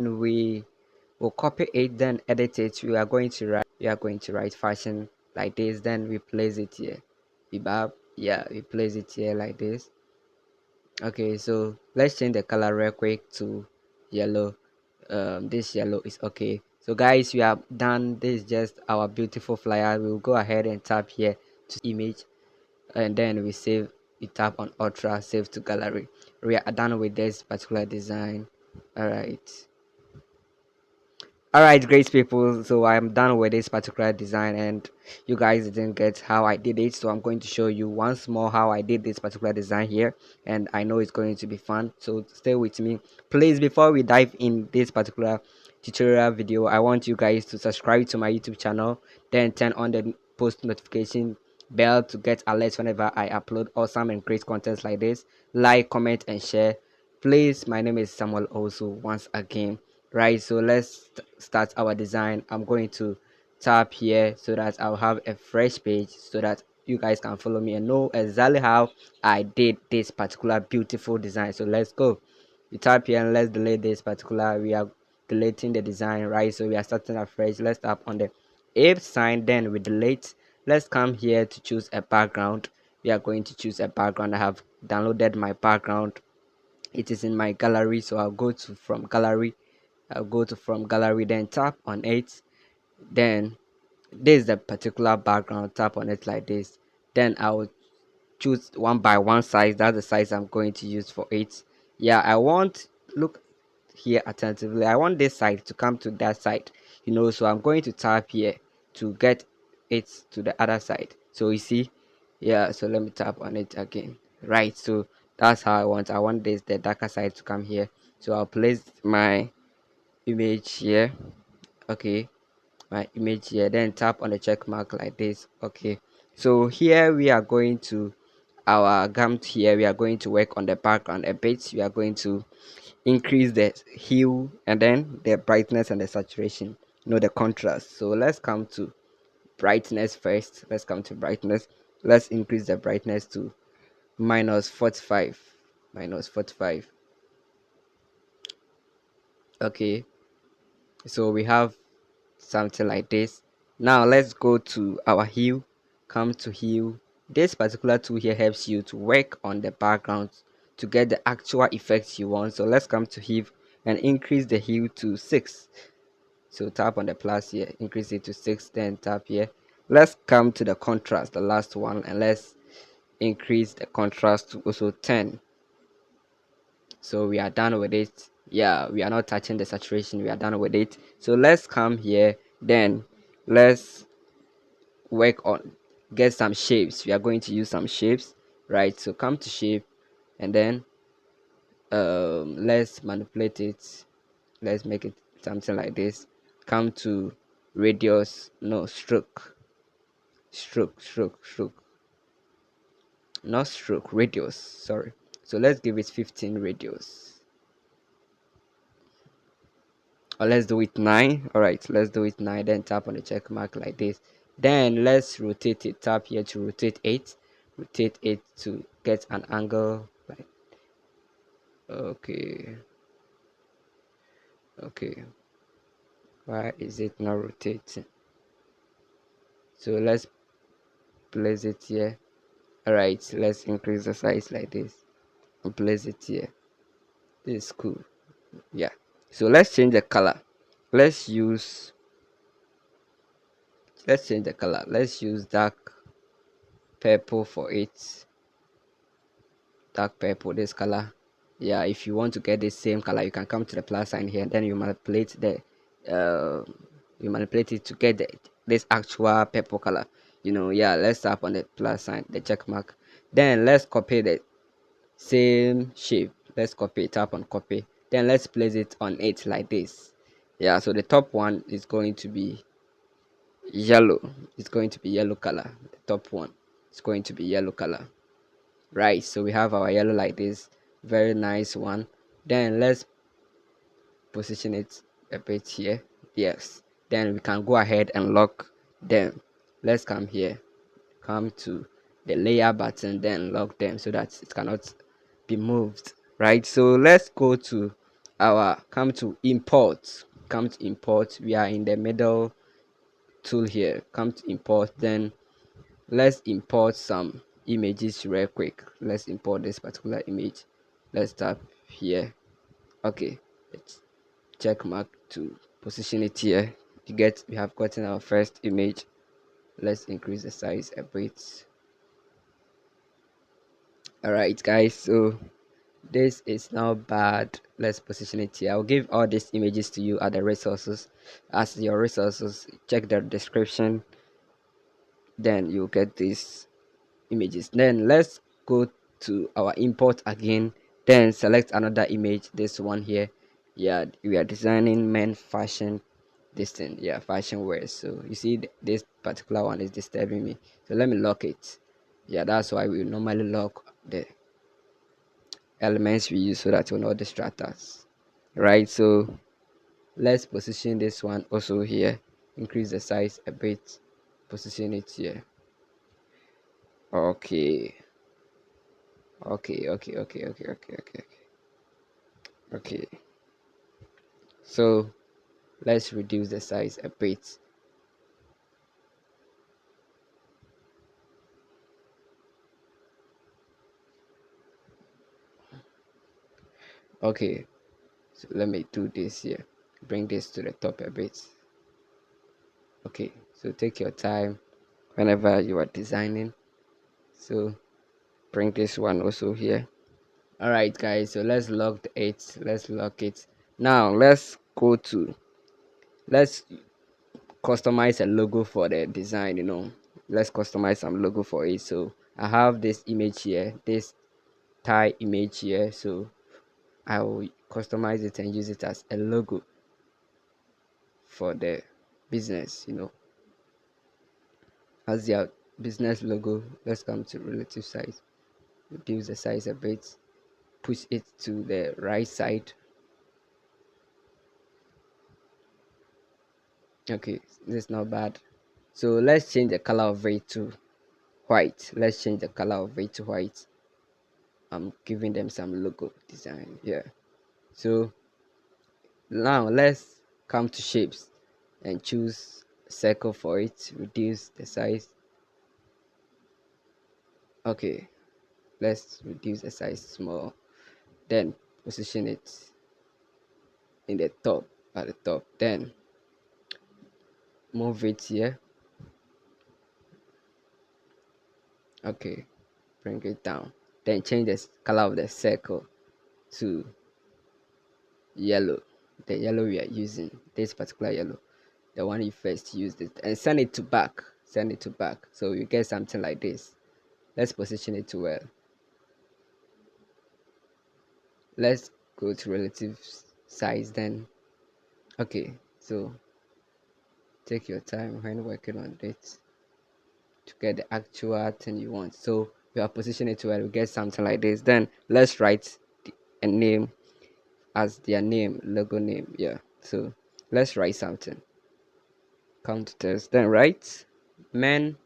we will copy it, then edit it. We are going to write fashion like this, then we place it here. We place it here like this. Okay, so let's change the color real quick to yellow. This yellow is okay. So guys, we have done this. Just our beautiful flyer. We'll go ahead and tap here to image, and then we save. We tap on ultra, save to gallery. We are done with this particular design. All right. All right, great people, so I'm done with this particular design, and you guys didn't get how I did it, so I'm going to show you once more how I did this particular design here, and I know it's going to be fun, so stay with me. Please, before we dive in this particular tutorial video, I want you guys to subscribe to my YouTube channel, then turn on the post notification bell to get alerts whenever I upload awesome and great contents like this. Like, comment, and share. Please, my name is Samuel also once again. Right, so let's start our design. I'm going to tap here so that I'll have a fresh page so that you guys can follow me and know exactly how I did this particular beautiful design. So let's go. You tap here and let's delete this particular. We are deleting the design, right? So we are starting afresh. Let's tap on the if sign, then we delete. Let's come here to choose a background. We are going to choose a background. I have downloaded my background. It is in my gallery, so I'll go to from gallery. I'll go to from gallery, then tap on it. Then this is the particular background. Tap on it like this. Then I'll choose one by one size. That's the size I'm going to use for it. Yeah, I want, look here attentively, I want this side to come to that side, so I'm going to tap here to get it to the other side. So you see, yeah, so let me tap on it again. Right, so that's how I want this, the darker side, to come here. So I'll place my image here. Okay, my image here, then tap on the check mark like this. Okay, so here we are going to our gamut. Here we are going to work on the background a bit. We are going to increase the hue and then the brightness and the saturation, the contrast. So let's come to brightness first. Let's come to brightness. Let's increase the brightness to -45. -45. Okay, so we have something like this. Now let's go to our hue. Come to hue. This particular tool here helps you to work on the background to get the actual effects you want. So let's come to hue and increase the hue to 6. So tap on the plus here, increase it to 6, then tap here. Let's come to the contrast, the last one, and let's increase the contrast to also 10. So we are done with it. Yeah, we are not touching the saturation, we are done with it. So let's come here, then let's work on get some shapes. We are going to use some shapes, right? So come to shape, and then let's manipulate it. Let's make it something like this. Come to radius, no, stroke, not stroke, radius, sorry. So let's give it 15 radius, or let's do it 9. All right, let's do it 9, then tap on the check mark like this. Then let's rotate it. Tap here to rotate it to get an angle like, okay, why is it not rotating? So let's place it here. All right, let's increase the size like this and place it here. This is cool. Yeah, so let's change the color. let's use change the color. Let's use dark purple for it. Dark purple, this color. Yeah, if you want to get the same color, you can come to the plus sign here, and then you manipulate it to get this actual purple color. Yeah, let's tap on the plus sign, the check mark. Then let's copy the same shape. Let's copy it. Tap on copy, then let's place it on it like this. Yeah, so the top one is going to be yellow. It's going to be yellow color. The top one is going to be yellow color. Right, so we have our yellow like this, very nice one. Then let's position it a bit here. Yes, then we can go ahead and lock them. Let's come here, come to the layer button, then lock them so that it cannot be moved. Right, so let's go to our come to import. We are in the middle tool here. Come to import, then let's import some images real quick. Let's import this particular image. Let's tap here. Okay, it's check mark to position it here. We have gotten our first image. Let's increase the size a bit. All right, guys, so this is now bad. Let's position it here. I'll give all these images to you at the resources as your resources. Check the description, then you'll get these images. Then let's go to our import again, then select another image, this one here. Yeah, we are designing men fashion, this thing, yeah, fashion wear. So you see this particular one is disturbing me, so let me lock it. Yeah, that's why we normally lock the elements we use so that it will not distract us, right? So let's position this one also here, increase the size a bit, position it here. Okay, okay, so let's reduce the size a bit. Okay, so let me do this here, bring this to the top a bit. Okay, so take your time whenever you are designing. So bring this one also here. All right, guys, so let's lock it. Now let's let's customize a logo for the design, let's customize some logo for it. So I have this image here, this tie image here, so I will customize it and use it as a logo for the business, as their business logo. Let's come to relative size, reduce the size a bit, push it to the right side. Okay, this is not bad. So let's change the color of it to white. I'm giving them some logo design here. So now let's come to shapes and choose circle for it, reduce the size. Okay, let's reduce the size small, then position it in the top, at the top, then move it here. Okay, bring it down, then change the color of the circle to yellow, the yellow we are using, this particular yellow, the one you first used it, and send it to back, so you get something like this. Let's position it to well. Let's go to relative size then. Okay, so take your time when working on it to get the actual thing you want. So we are positioning it well, we get something like this. Then let's write a name as their name, logo name. Yeah, so let's write something. Come to test, then write men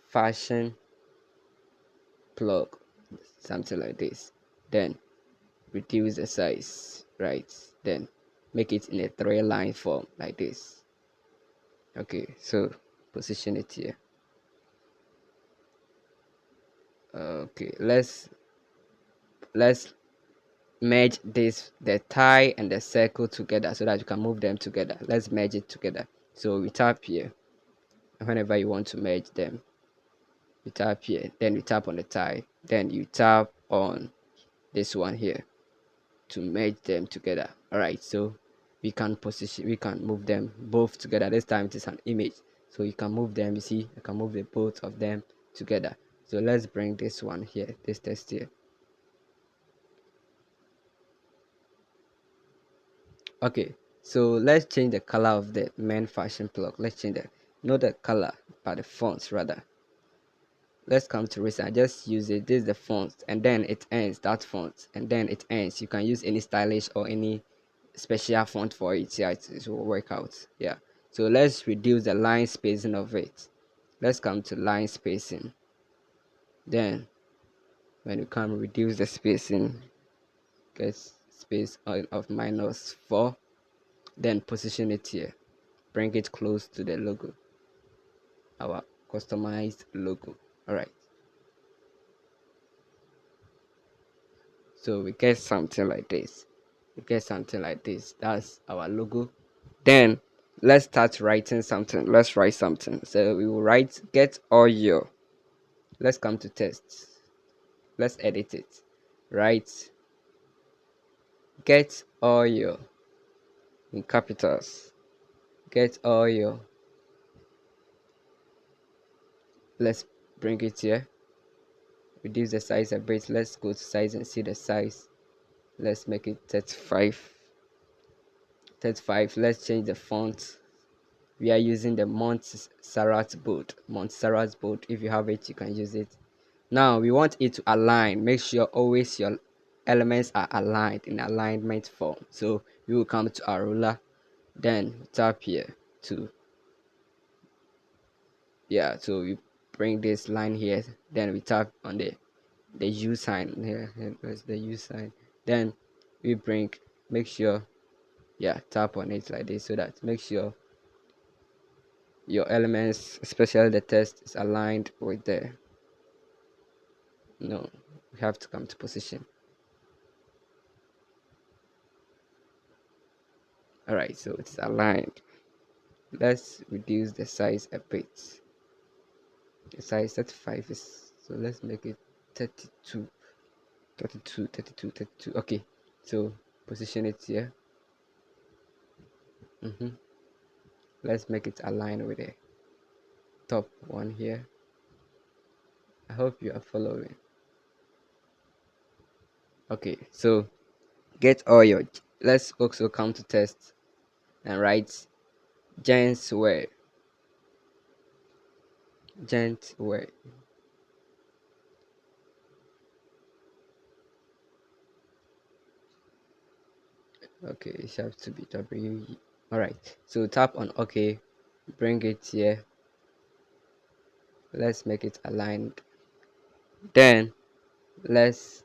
fashion plug, something like this. Then reduce the size, right? Then make it in a 3-line form like this. Okay, so position it here. Okay, let's merge the tie and the circle together so that you can move them together. Let's merge it together. So we tap here, and whenever you want to merge them, you tap here, then you tap on the tie, then you tap on this one here to merge them together. All right, so we can move them both together. This time it is an image, so you can move them. You see, I can move the both of them together. So let's bring this one here, this text here. Okay, so let's change the color of the men fashion plug. Let's change not the color but the fonts rather. Let's come to recent, just use it. This is the font, and then it ends, that font, and then it ends. You can use any stylish or any special font for it. Yeah, it will work out. Yeah, so let's reduce the line spacing of it. Let's come to line spacing. Then when you come reduce the spacing, get space of -4, then position it here, bring it close to the logo, our customized logo. All right, so we get something like this. That's our logo. Then let's start writing something. Let's write something. So we will write get oil. Let's come to text. Let's edit it. Write get oil in capitals. Get oil. Let's bring it here. Reduce the size a bit. Let's go to size and see the size. Let's make it 35. 35. Let's change the font. We are using the Montserrat bold. If you have it, you can use it. Now we want it to align. Make sure always your elements are aligned in alignment form. So we will come to our ruler, then tap here to, yeah, so we bring this line here, then we tap on the U sign here. There's the U sign. Then we bring, make sure, yeah, tap on it like this, so that make sure your elements, especially the text, is aligned with the, no, we have to come to position. All right, so it's aligned. Let's reduce the size a bit. The size 35 is, so let's make it 32. Okay, so position it here. Let's make it align with the top one here. I hope you are following. Okay, so get all your, let's also come to test and write gents wear. Okay, it has to be W. All right, so tap on OK, bring it here. Let's make it aligned. Then let's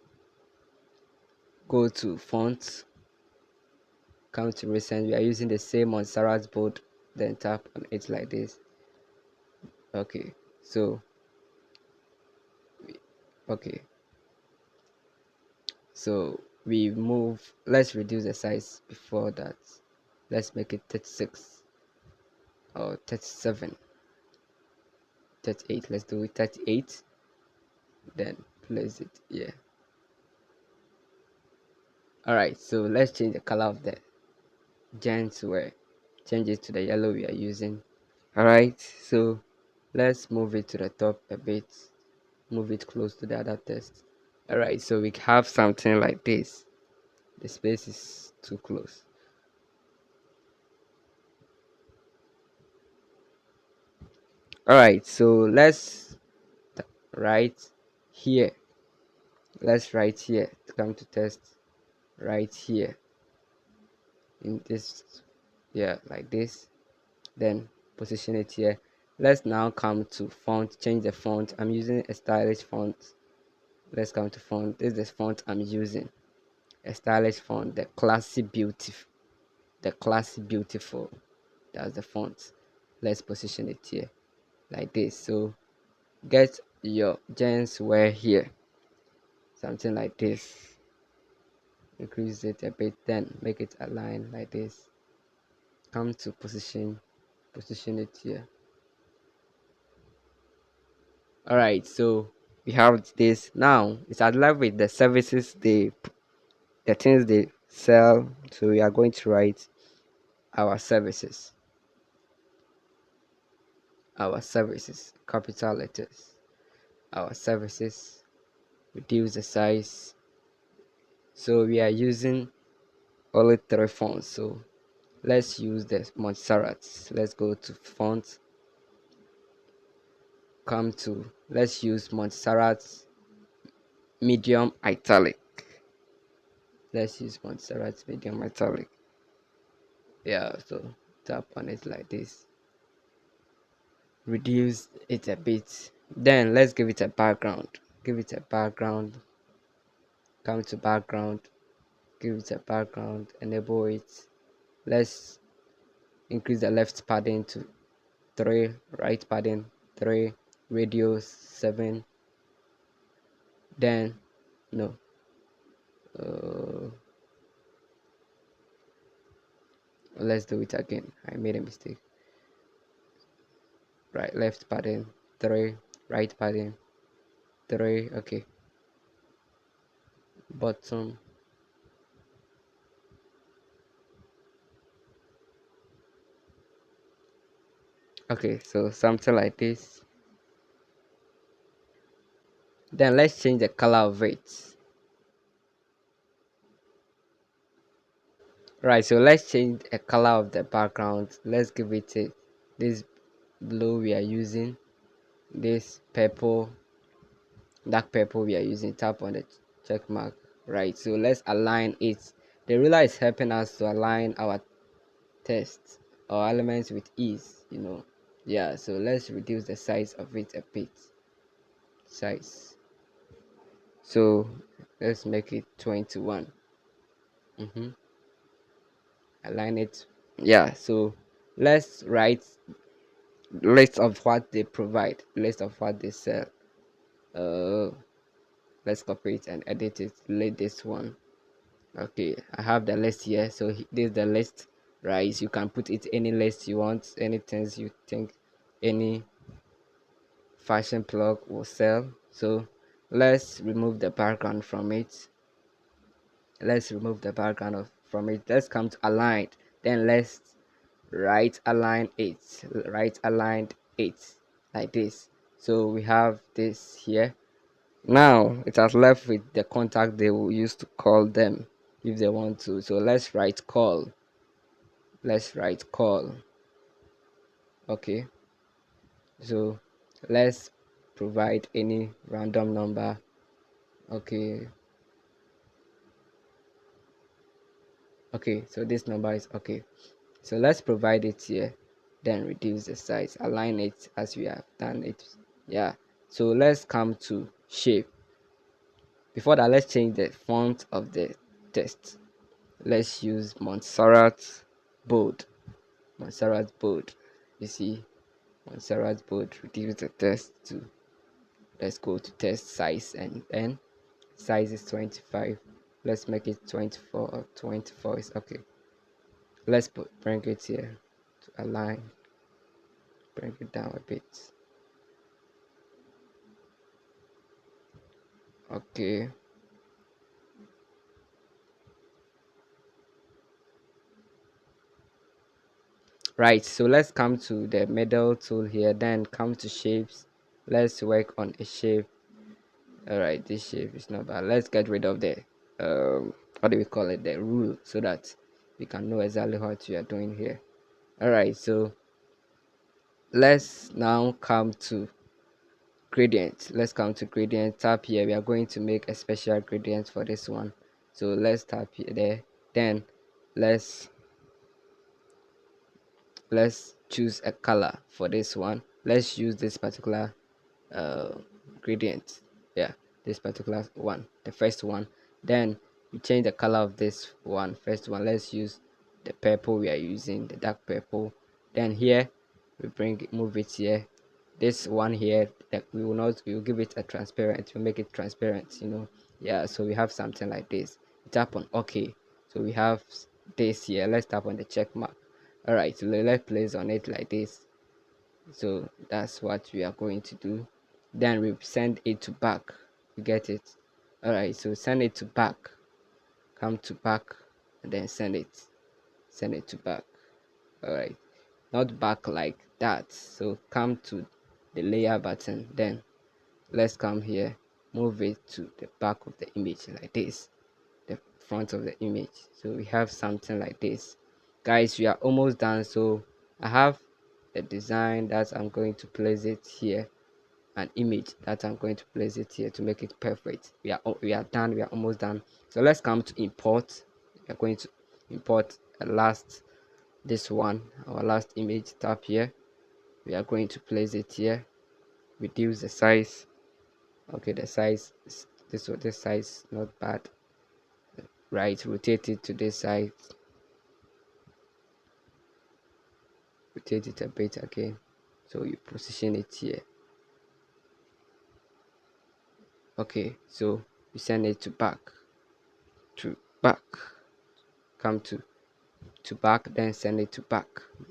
go to font, come to recent. We are using the same on Sarah's board, then tap on it like this. Okay, so okay, so we move, let's reduce the size before that. Let's make it 36 or 37, 38. Let's do it 38, then place it here. All right, so let's change the color of the gents wear, change it to the yellow we are using. All right, so let's move it to the top a bit, move it close to the other text. All right, so we have something like this. The space is too close. All right, so let's write here. Let's write here to come to test. Right here in this, yeah, like this, then position it here. Let's now come to font, change the font. I'm using a stylish font. Let's come to font. This is the font I'm using, a stylish font, the classy beautiful, that's the font. Let's position it here like this. So get your gents wear here, something like this. Increase it a bit, then make it align like this. Come to position it here. All right, so we have this. Now it's at left with the services, the things they sell. So we are going to write our services, capital letters, our services. Reduce the size. So we are using only 3 fonts, so let's use the Montserrat. Let's go to font, come to, let's use Montserrat medium italic. Let's use Montserrat medium italic. Yeah, so tap on it like this, reduce it a bit, then let's give it a background. Come to background, give it a background, enable it. Let's increase the left padding to 3, right padding 3, radius 7. Then no, uh, let's do it again. I made a mistake. Right, left padding 3, right padding 3. Okay, bottom. Okay, so something like this. Then let's change the color of it. Right, so let's change the color of the background. Let's give it this blue we are using, this purple, dark purple we are using. Tap on the check mark. Right, so let's align it. The ruler is helping us to align our text or elements with ease, yeah. So let's reduce the size of it a bit. Size, so let's make it 21. Align it, yeah. So let's write list of what they provide, list of what they sell. Let's copy it and edit it. Delete this one. Okay, I have the list here, so this is the list. Right, you can put it any list you want, any things you think any fashion plug will sell. So let's remove the background from it. From it. Let's come to align. Then let's right align it. Right aligned it like this. So we have this here. Now it has left with the contact they will use to call them if they want to. So let's write call. Okay, so let's provide any random number. Okay, so this number is okay. So let's provide it here, then reduce the size, align it as we have done it. Yeah, so let's come to shape. Before that, let's change the font of the text. Let's use bold. Montserrat bold. You see, Montserrat bold. Reduce the text to. Let's go to text size, and then size is 25. Let's make it 24, or 24 is okay. Let's bring it here to align. Bring it down a bit. Okay. Right, so let's come to the middle tool here, then come to shapes. Let's work on a shape. All right, this shape is not bad. Let's get rid of the what do we call it, the rule, so that we can know exactly what we are doing here. All right, so let's now come to gradient. Tap here. We are going to make a special gradient for this one, so let's tap here there. Then let's choose a color for this one. Let's use this particular uh, gradient, yeah, this particular one, the first one. Then we change the color of this one, first one. Let's use the purple we are using, the dark purple. Then here we move it here, this one here, that we will give it a transparent, we make it transparent, yeah. So we have something like this. Tap on OK. So we have this here. Let's tap on the check mark. All right, so let's place on it like this. So that's what we are going to do. Then we send it to back. You get it? All right, so send it to back. Come to back and then send it to back. All right, not back like that. So come to the layer button, then let's come here, move it to the back of the image like this, the front of the image. So we have something like this. Guys, we are almost done. So I have a design that I'm going to place it here, an image that I'm going to place it here to make it perfect. We are done. We are almost done. So let's come to import. We are going to import this one, our last image. Tap here. We are going to place it here. Reduce the size. Okay, the size is this size not bad. right? Rotate it to this side, rotate it a bit again, so you position it here. Okay, so you send it to back, to back, come to back, then send it to back.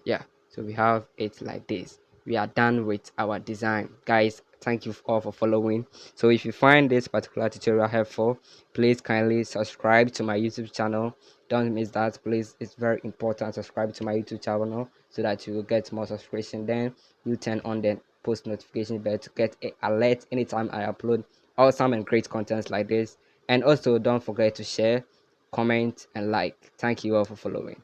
Yeah, so we have it like this. We are done with our design, guys. Thank you all for following. So if you find this particular tutorial helpful, please kindly subscribe to my YouTube channel. Don't miss that, please. It's very important. Subscribe to my YouTube channel so that you will get more subscription. Then you turn on the post notification bell to get an alert anytime I upload awesome and great contents like this. And also don't forget to share, comment, and like. Thank you all for following.